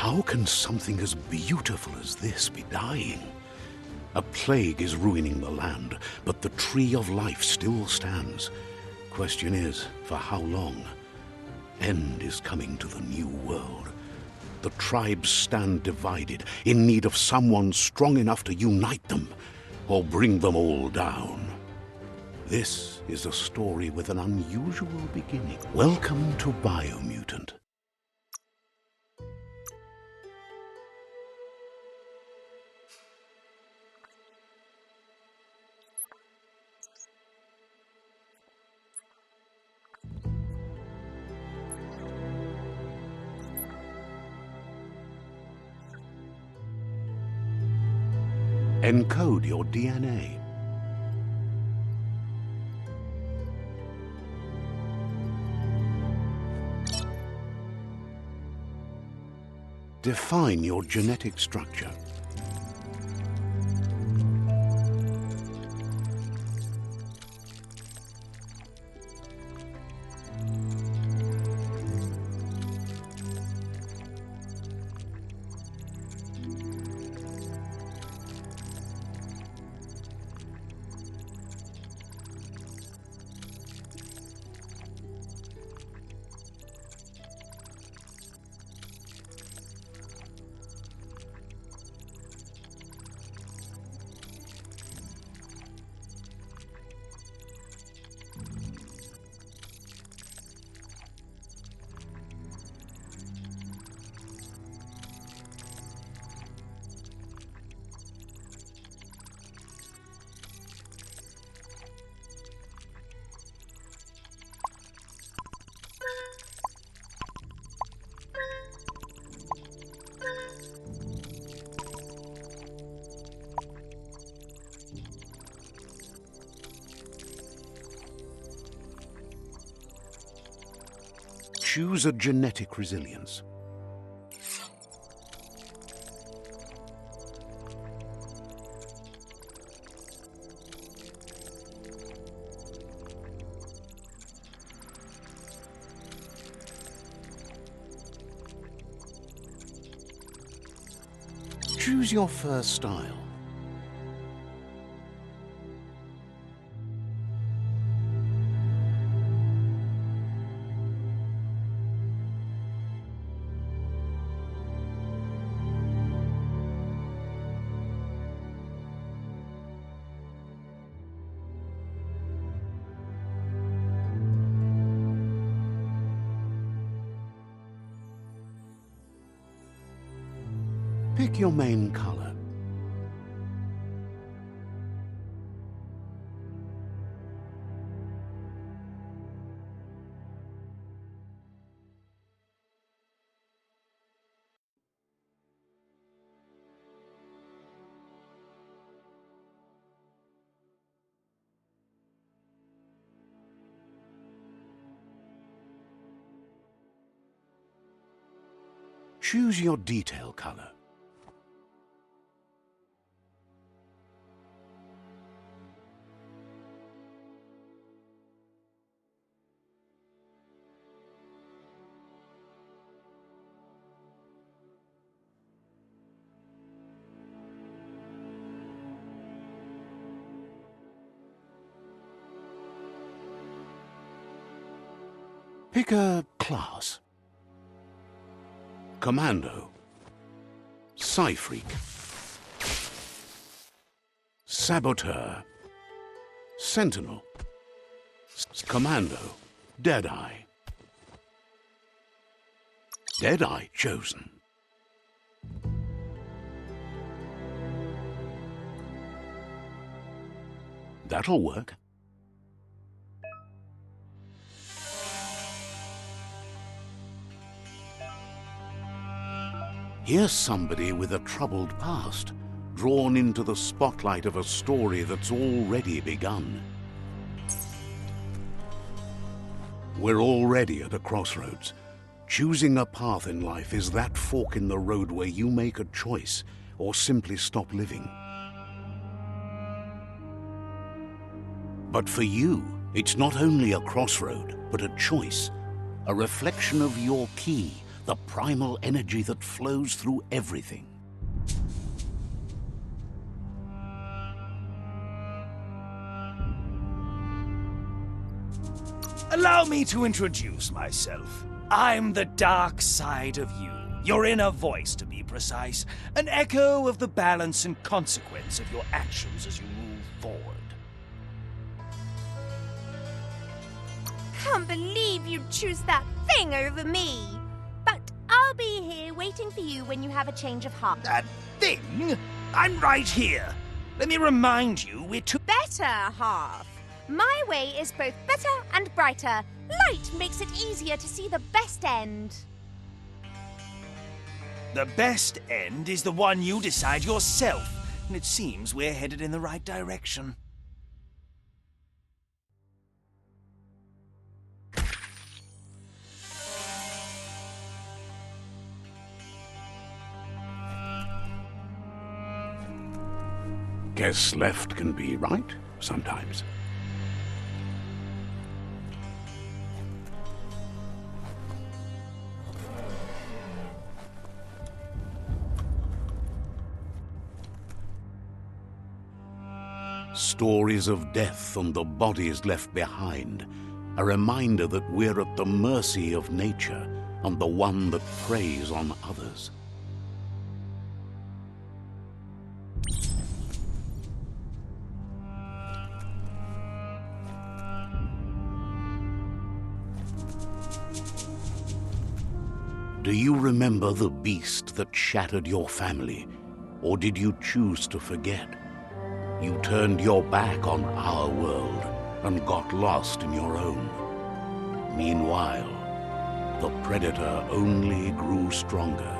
How can something as beautiful as this be dying? A plague is ruining the land, but the tree of life still stands. Question is, for how long? End is coming to the new world. The tribes stand divided, in need of someone strong enough to unite them, or bring them all down. This is a story with an unusual beginning. Welcome to BIOMUTANT. Encode your DNA. Define your genetic structure. Choose a genetic resilience. Choose your first style. Pick your main color. Choose your detail color. Pick a class. Commando, Psy-Freak, Saboteur, Sentinel, Commando, Deadeye. Deadeye chosen. That'll work. Here's somebody with a troubled past, drawn into the spotlight of a story that's already begun. We're already at a crossroads. Choosing a path in life is that fork in the road where you make a choice or simply stop living. But for you, it's not only a crossroad, but a choice, a reflection of your key, the primal energy that flows through everything. Allow me to introduce myself. I'm the dark side of you. Your inner voice, to be precise. An echo of the balance and consequence of your actions as you move forward. Can't believe you'd choose that thing over me. But I'll be here waiting for you when you have a change of heart. That thing? I'm right here. Let me remind you, we're two... Better half. My way is both better and brighter. Light makes it easier to see the best end. The best end is the one you decide yourself. And it seems we're headed in the right direction. Guess left can be right sometimes. Stories of death and the bodies left behind, a reminder that we're at the mercy of nature and the one that preys on others. Do you remember the beast that shattered your family, or did you choose to forget? You turned your back on our world and got lost in your own. Meanwhile, the predator only grew stronger.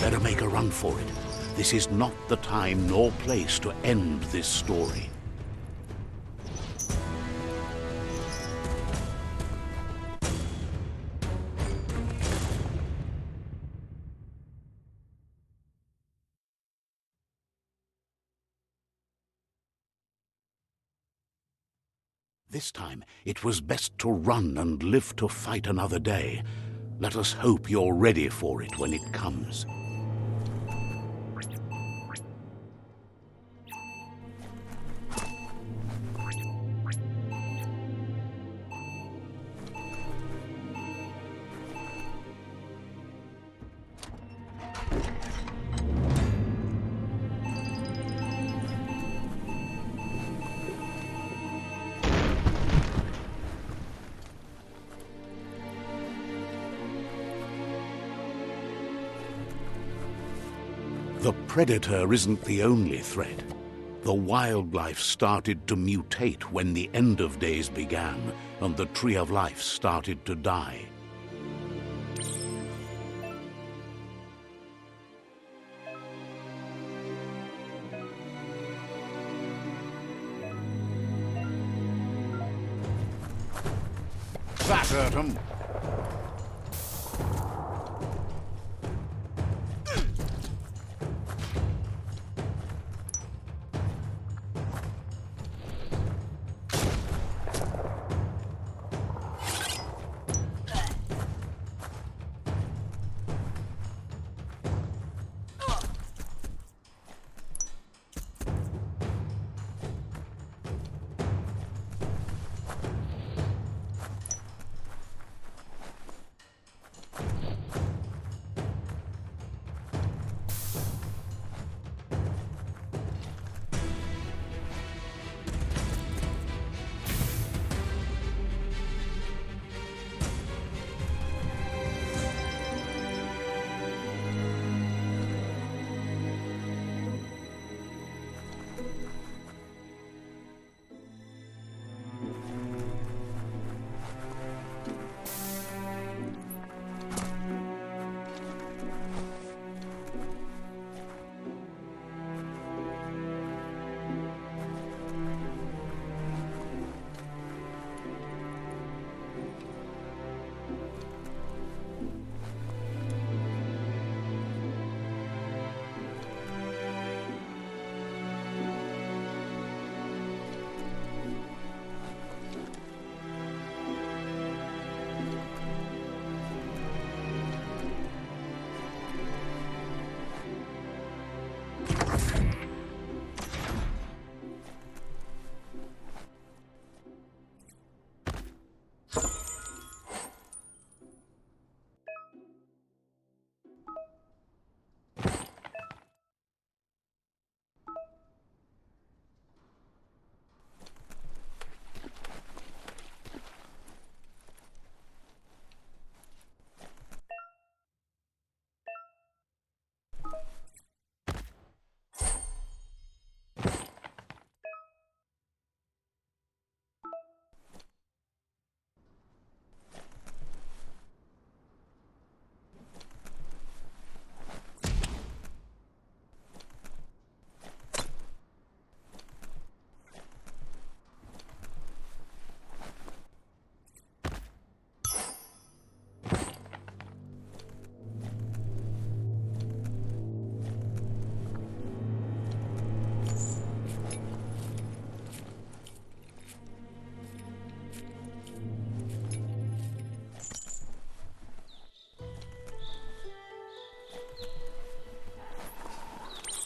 Better make a run for it. This is not the time nor place to end this story. This time, it was best to run and live to fight another day. Let us hope you're ready for it when it comes. The predator isn't the only threat. The wildlife started to mutate when the end of days began and the tree of life started to die. hurt 'em.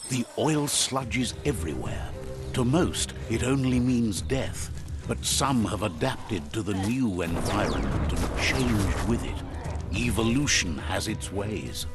The oil sludges everywhere. To most, it only means death, but some have adapted to the new environment and changed with it. Evolution has its ways.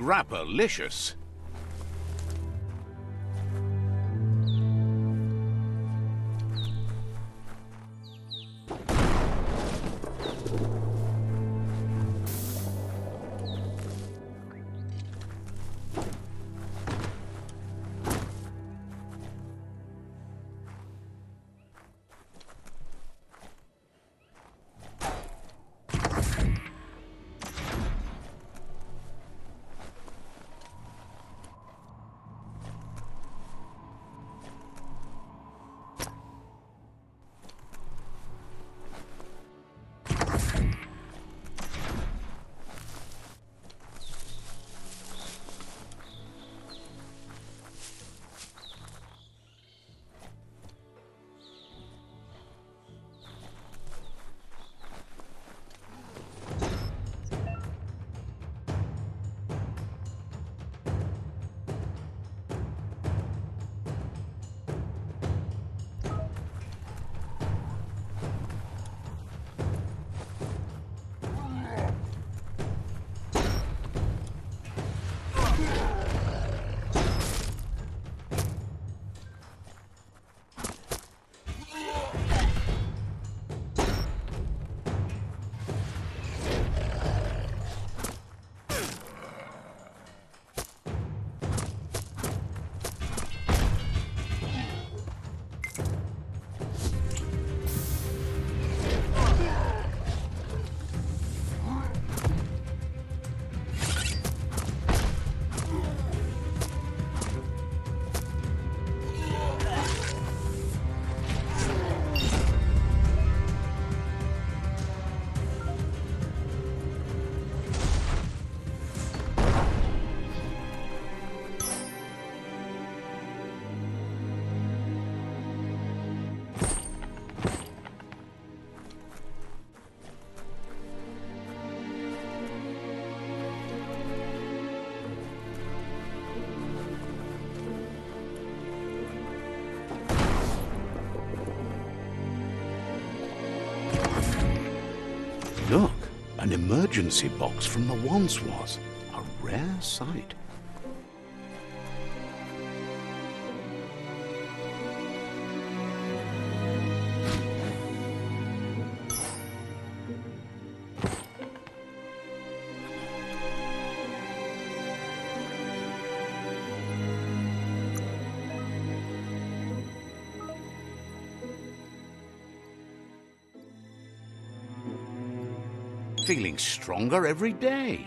Scrapalicious. Look, an emergency box from the once was. A rare sight. Feeling stronger every day.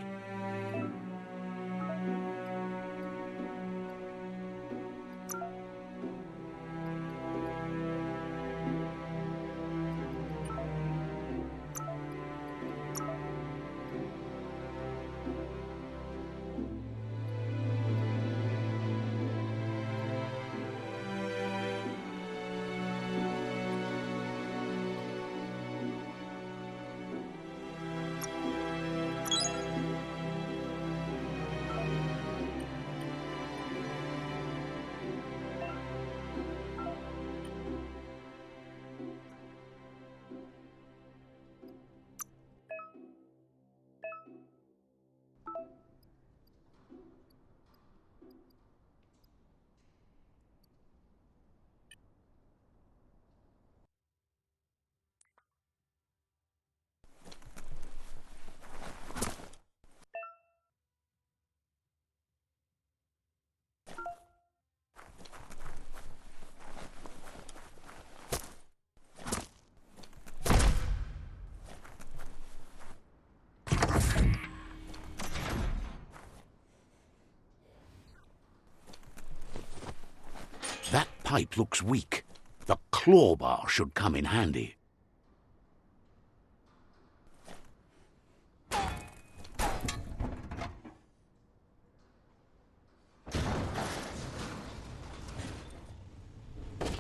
That pipe looks weak. The claw bar should come in handy.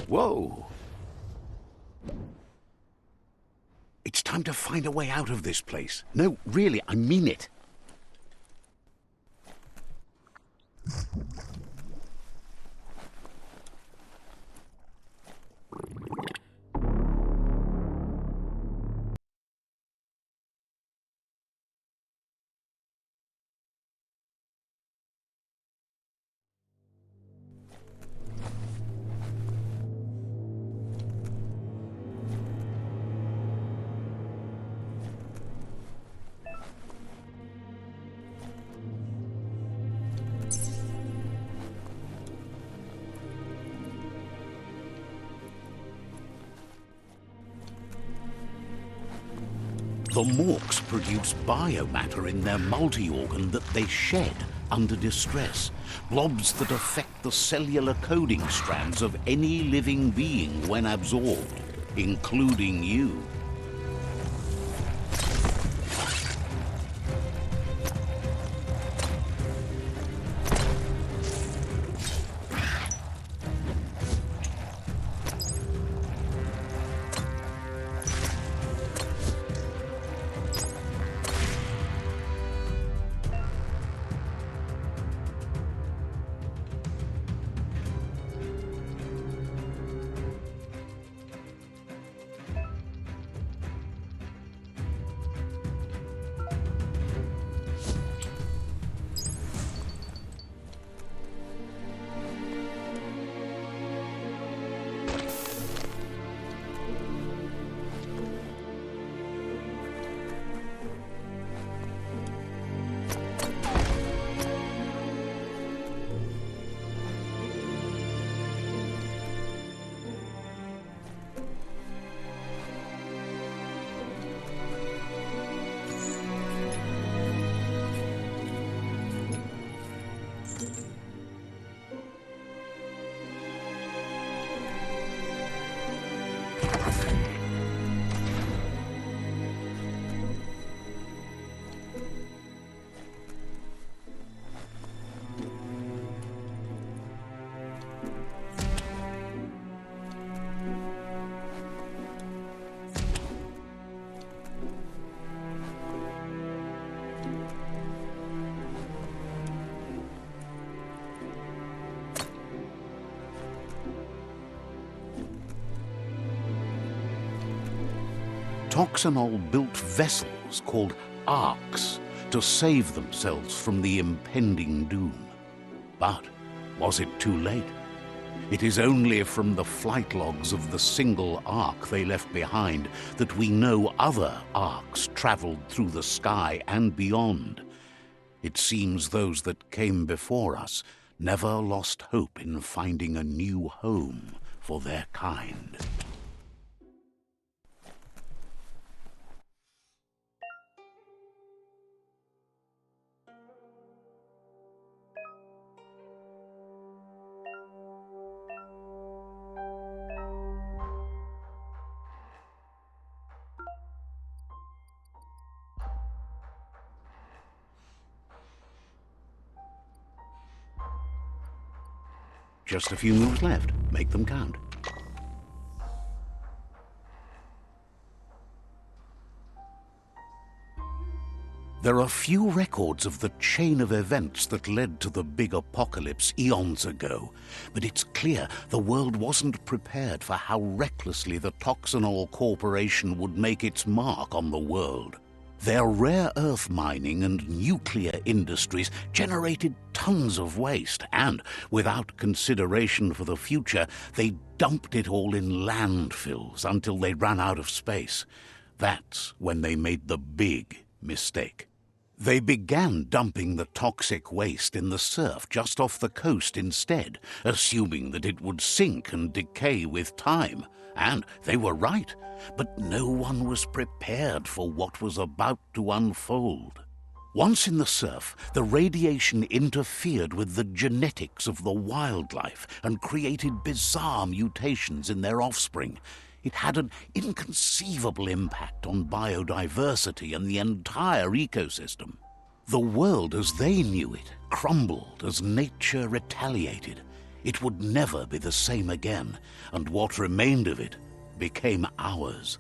Whoa! It's time to find a way out of this place. No, really, I mean it. The morks produce biomatter in their multi-organ that they shed under distress. Blobs that affect the cellular coding strands of any living being when absorbed, including you. Toxanol built vessels called arks to save themselves from the impending doom. But was it too late? It is only from the flight logs of the single ark they left behind that we know other arks traveled through the sky and beyond. It seems those that came before us never lost hope in finding a new home for their kind. Just a few moves left. Make them count. There are few records of the chain of events that led to the big apocalypse eons ago, but it's clear the world wasn't prepared for how recklessly the Toxanol Corporation would make its mark on the world. Their rare earth mining and nuclear industries generated tons of waste, and, without consideration for the future, they dumped it all in landfills until they ran out of space. That's when they made the big mistake. They began dumping the toxic waste in the surf just off the coast instead, assuming that it would sink and decay with time. And they were right, but no one was prepared for what was about to unfold. Once in the surf, the radiation interfered with the genetics of the wildlife and created bizarre mutations in their offspring. It had an inconceivable impact on biodiversity and the entire ecosystem. The world as they knew it crumbled as nature retaliated. It would never be the same again, and what remained of it became ours.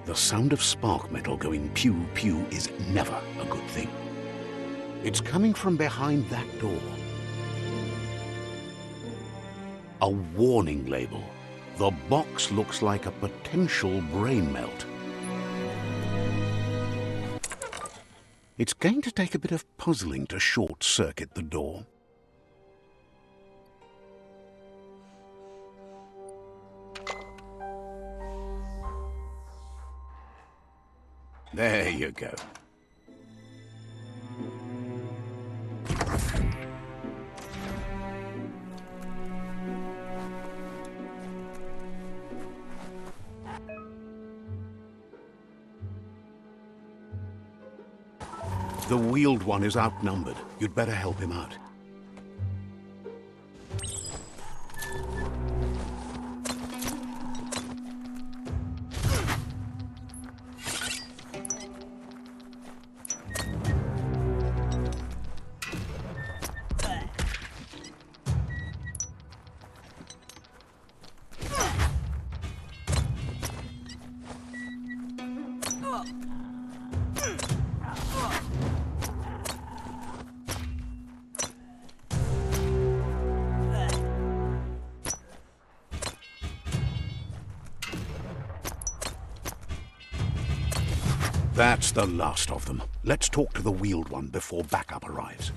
The sound of spark metal going pew-pew is never a good thing. It's coming from behind that door. A warning label. The box looks like a potential brain melt. It's going to take a bit of puzzling to short-circuit the door. There you go. The wheeled one is outnumbered. You'd better help him out. That's the last of them. Let's talk to the wheeled one before backup arrives.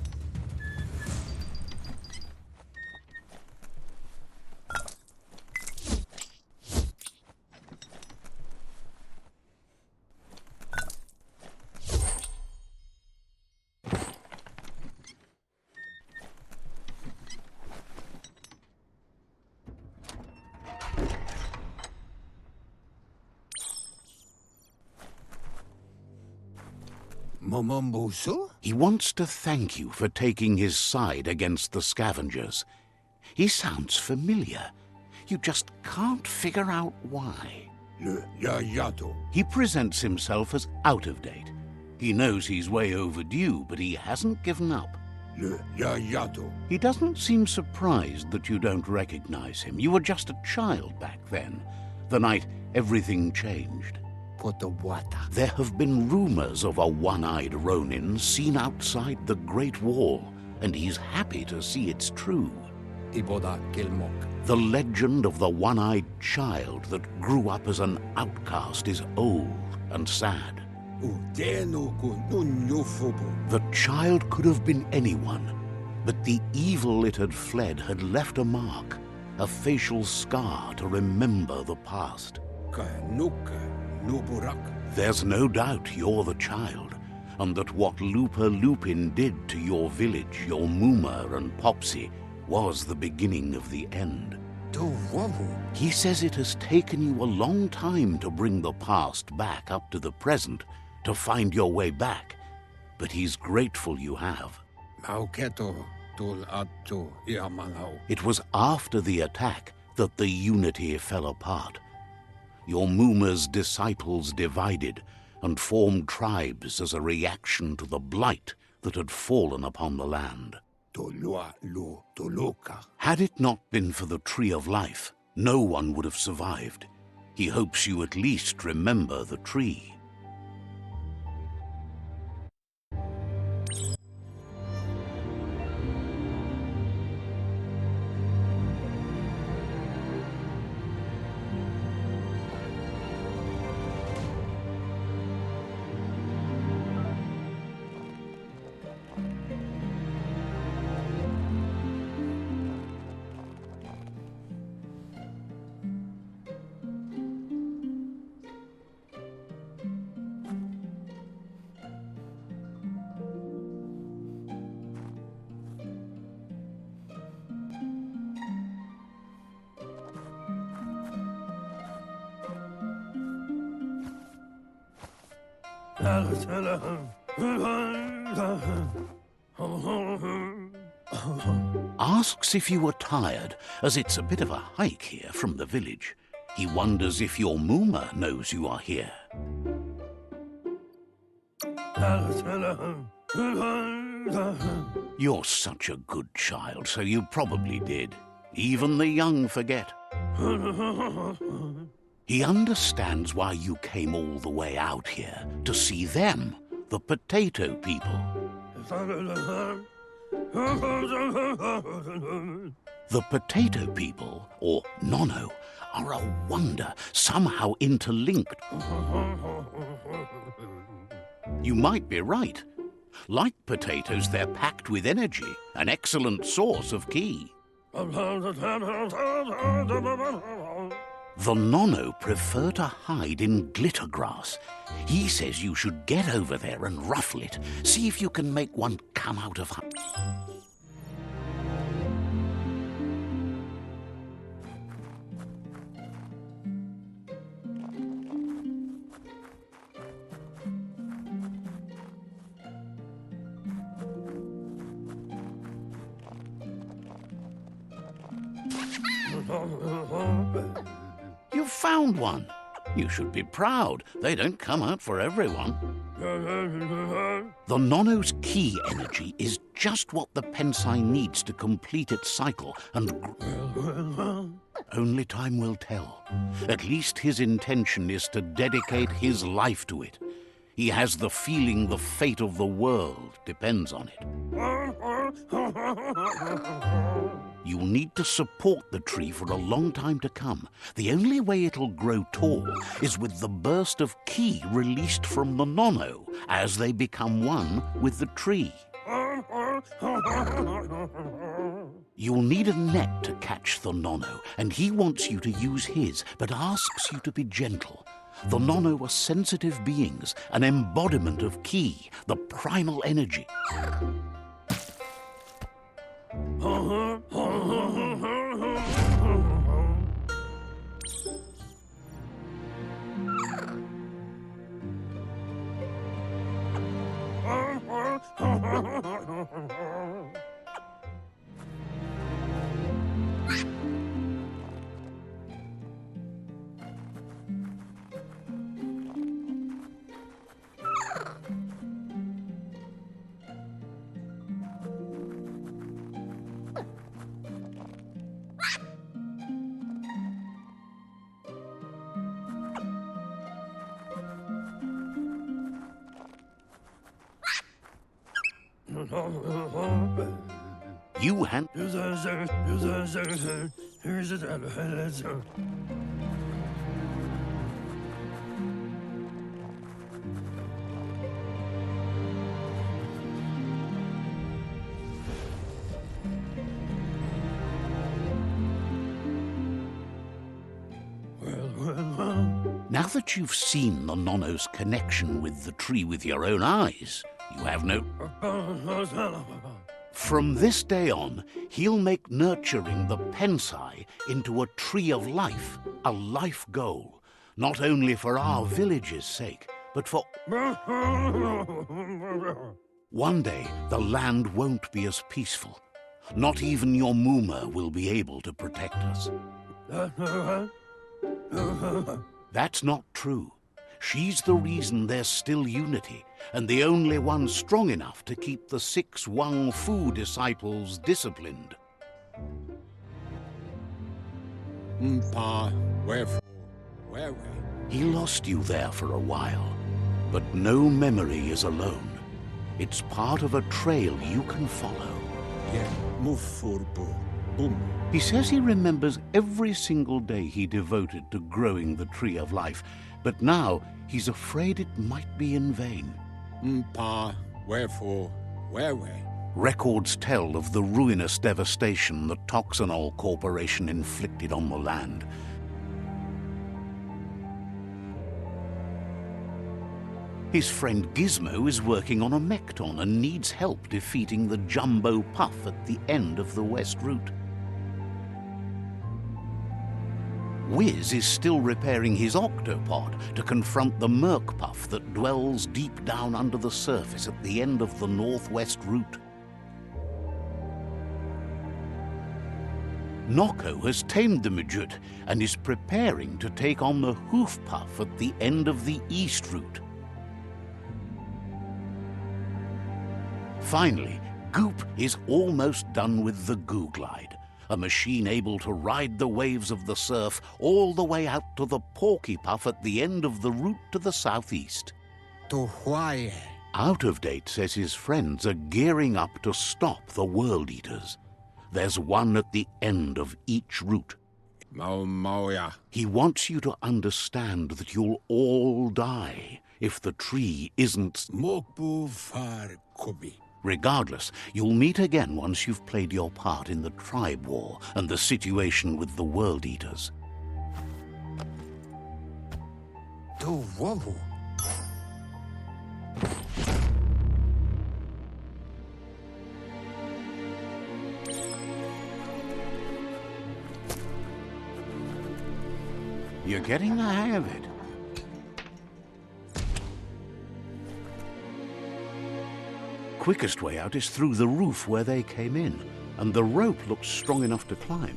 Momombusu? He wants to thank you for taking his side against the scavengers. He sounds familiar. You just can't figure out why. Le Yayato. He presents himself as out of date. He knows he's way overdue, but he hasn't given up. Le Yayato. He doesn't seem surprised that you don't recognize him. You were just a child back then, the night everything changed. Potawata. There have been rumors of a one-eyed Ronin seen outside the Great Wall, and he's happy to see it's true. Tiboda Kilmok. The legend of the one-eyed child that grew up as an outcast is old and sad. Udeno kununyofubu. The child could have been anyone, but the evil it had fled had left a mark, a facial scar to remember the past. Kanuka Nuburak. There's no doubt you're the child, and that what Lupa Lupin did to your village, your Muma and Popsy, was the beginning of the end. Tuwamu. He says it has taken you a long time to bring the past back up to the present, to find your way back, but he's grateful you have. Mauketo tul attu iamanau. It was after the attack that the unity fell apart. Your Muma's disciples divided and formed tribes as a reaction to the blight that had fallen upon the land. Tolua lu toluka. Had it not been for the Tree of Life, no one would have survived. He hopes you at least remember the tree. Asks if you were tired, as it's a bit of a hike here from the village. He wonders if your Muma knows you are here. You're such a good child, so you probably did. Even the young forget. He understands why you came all the way out here, to see them, the potato people. The potato people, or Nono, are a wonder, somehow interlinked. You might be right. Like potatoes, they're packed with energy, an excellent source of ki. The Nono prefer to hide in glitter grass. He says you should get over there and ruffle it. See if you can make one come out of... You've found one. You should be proud. They don't come out for everyone. The Nono's ki energy is just what the Pensai needs to complete its cycle and... Only time will tell. At least his intention is to dedicate his life to it. He has the feeling the fate of the world depends on it. You'll need to support the tree for a long time to come. The only way it'll grow tall is with the burst of ki released from the Nono as they become one with the tree. You'll need a net to catch the Nono, and he wants you to use his, but asks you to be gentle. The Nono are sensitive beings, an embodiment of ki, the primal energy. You hand... Now that you've seen the Nono's connection with the tree with your own eyes, you have no... From this day on, he'll make nurturing the Pensai into a tree of life, a life goal, not only for our village's sake, but for... One day, the land won't be as peaceful. Not even your Muma will be able to protect us. That's not true. She's the reason there's still unity, and the only one strong enough to keep the 6 Wang Fu disciples disciplined. Mpa, wherefore, where? He lost you there for a while, but no memory is alone. It's part of a trail you can follow. Yeah, mufurbu, boom. He says he remembers every single day he devoted to growing the Tree of Life, but now he's afraid it might be in vain. Mpa, wherefore, where? Records tell of the ruinous devastation the Toxanol Corporation inflicted on the land. His friend Gizmo is working on a Mekton and needs help defeating the Jumbo Puff at the end of the West Route. Wiz is still repairing his octopod to confront the Merc Puff that dwells deep down under the surface at the end of the Northwest Route. Noko has tamed the Midget and is preparing to take on the Hoof Puff at the end of the East Route. Finally, Goop is almost done with the Goo Glide, a machine able to ride the waves of the surf all the way out to the Porky Puff at the end of the route to the southeast. To why? Out of Date says his friends are gearing up to stop the World Eaters. There's one at the end of each route. Mauya. He wants you to understand that you'll all die if the tree isn't... Mokbu far kubi. Regardless, you'll meet again once you've played your part in the tribe war and the situation with the World Eaters. Tu wabu. You're getting the hang of it. Quickest way out is through the roof where they came in, and the rope looks strong enough to climb.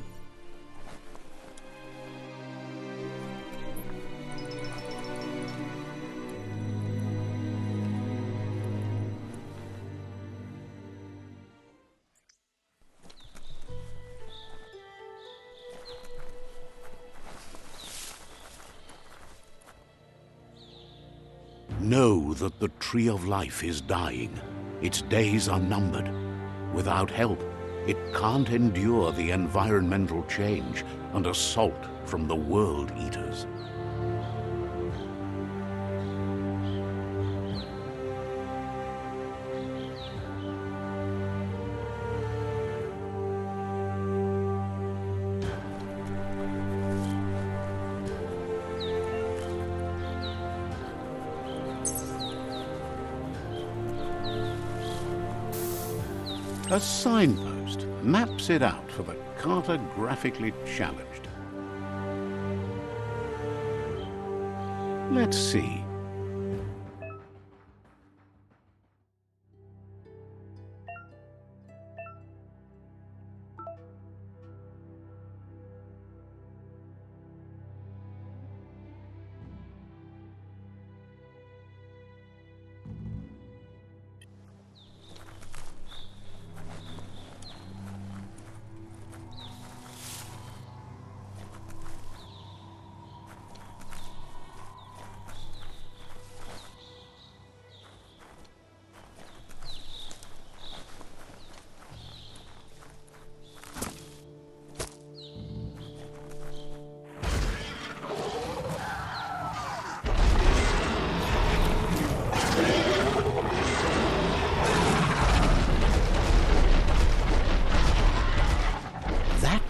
Know that the Tree of Life is dying. Its days are numbered. Without help, it can't endure the environmental change and assault from the World Eaters. A signpost maps it out for the cartographically challenged. Let's see.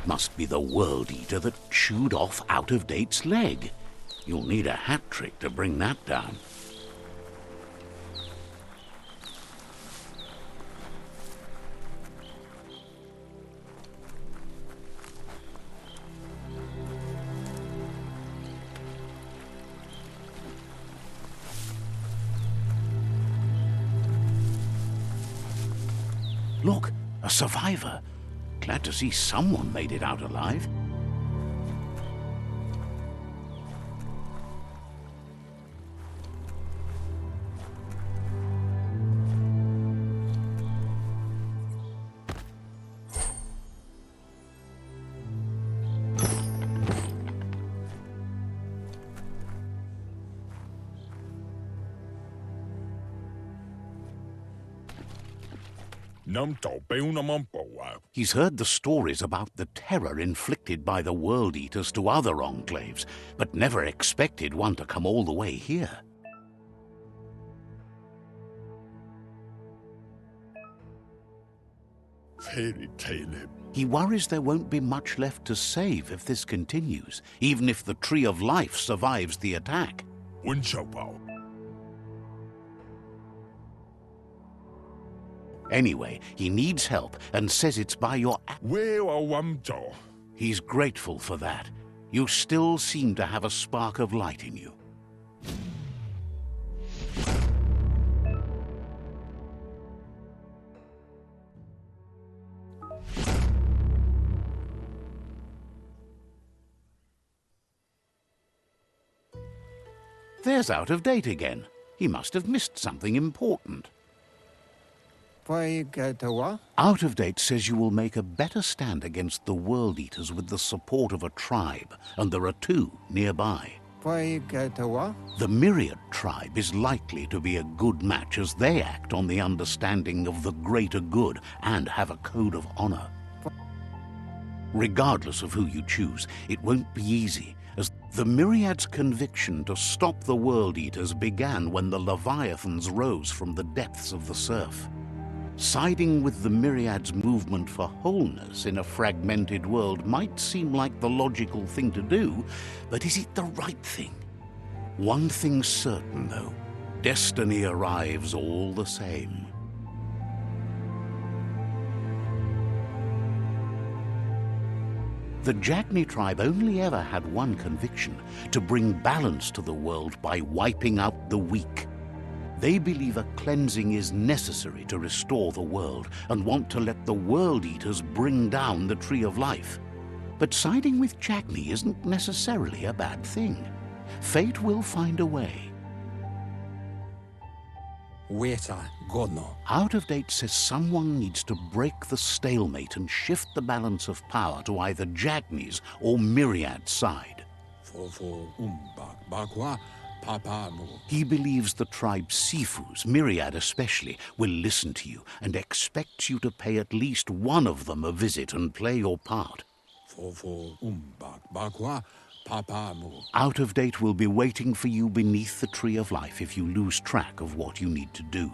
Must be the World Eater that chewed off Out-of-Date's leg. You'll need a hat trick to bring that down. Look, a survivor. Glad to see someone made it out alive. He's heard the stories about the terror inflicted by the World Eaters to other enclaves, but never expected one to come all the way here. Fairy tale. He worries there won't be much left to save if this continues, even if the Tree of Life survives the attack. Anyway, he needs help and says it's by your... He's grateful for that. You still seem to have a spark of light in you. There's Out-of-Date again. He must have missed something important. Out-of-Date says you will make a better stand against the World Eaters with the support of a tribe, and there are two nearby. The Myriad tribe is likely to be a good match as they act on the understanding of the greater good and have a code of honor. Regardless of who you choose, it won't be easy, as the Myriad's conviction to stop the World Eaters began when the Leviathans rose from the depths of the surf. Siding with the Myriad's movement for wholeness in a fragmented world might seem like the logical thing to do, but is it the right thing? One thing's certain, though. Destiny arrives all the same. The Jagni tribe only ever had one conviction: to bring balance to the world by wiping out the weak. They believe a cleansing is necessary to restore the world and want to let the World Eaters bring down the Tree of Life. But siding with Jagni isn't necessarily a bad thing. Fate will find a way. Weta gono. Out of Date says someone needs to break the stalemate and shift the balance of power to either Jagni's or Myriad's side. Fofo umbak bakwa papa mu. He believes the tribe's Sifus, Myriad especially, will listen to you and expects you to pay at least one of them a visit and play your part. Fofo umbak bakwa papa mu. Out of Date will be waiting for you beneath the Tree of Life if you lose track of what you need to do.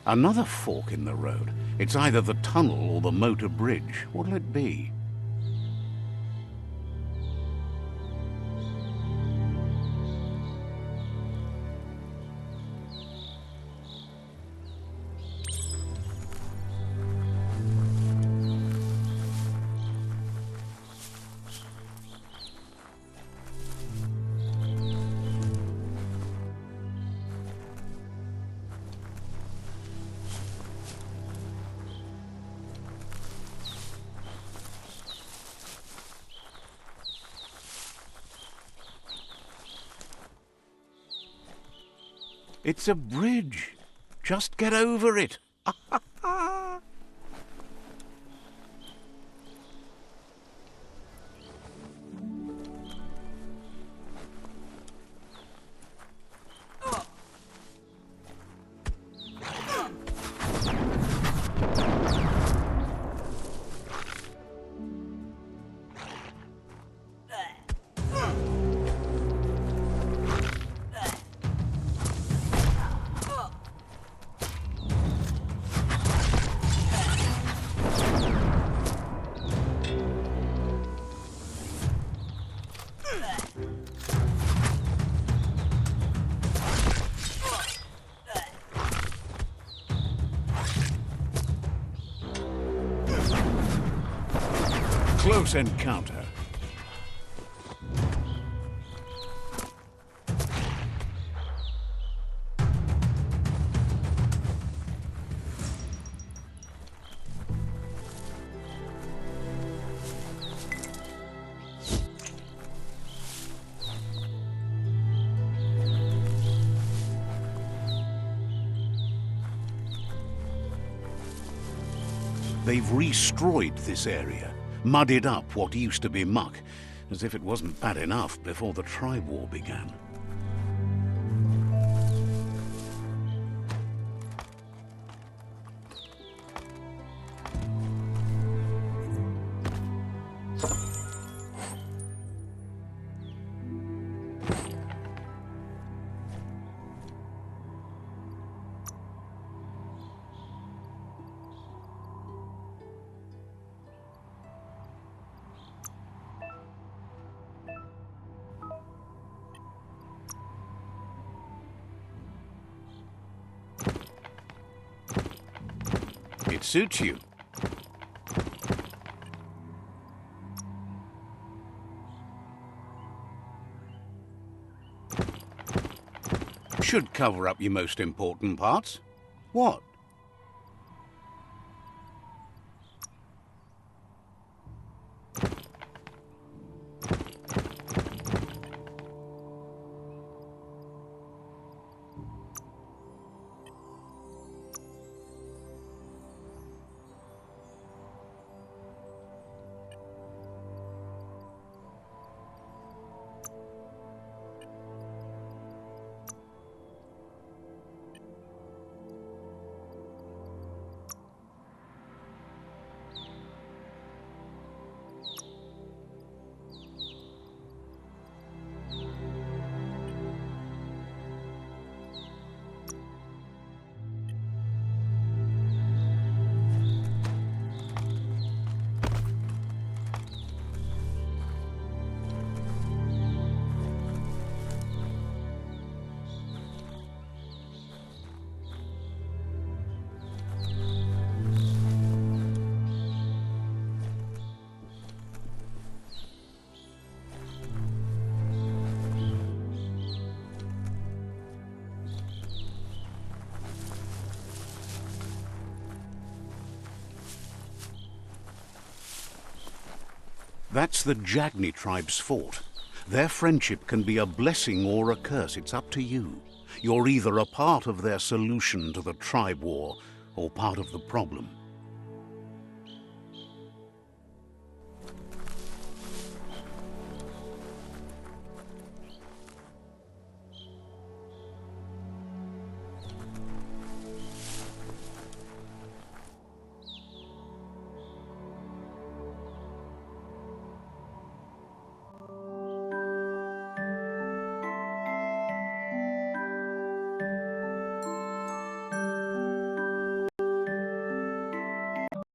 Another fork in the road. It's either the tunnel or the motor bridge. What'll it be? It's a bridge. Just get over it. Close encounter. They've restroyed this area, muddied up what used to be muck, as if it wasn't bad enough before the tribe war began. It suits you. Should cover up your most important parts. What? That's the Jagni tribe's fault. Their friendship can be a blessing or a curse. It's up to you. You're either a part of their solution to the tribe war or part of the problem.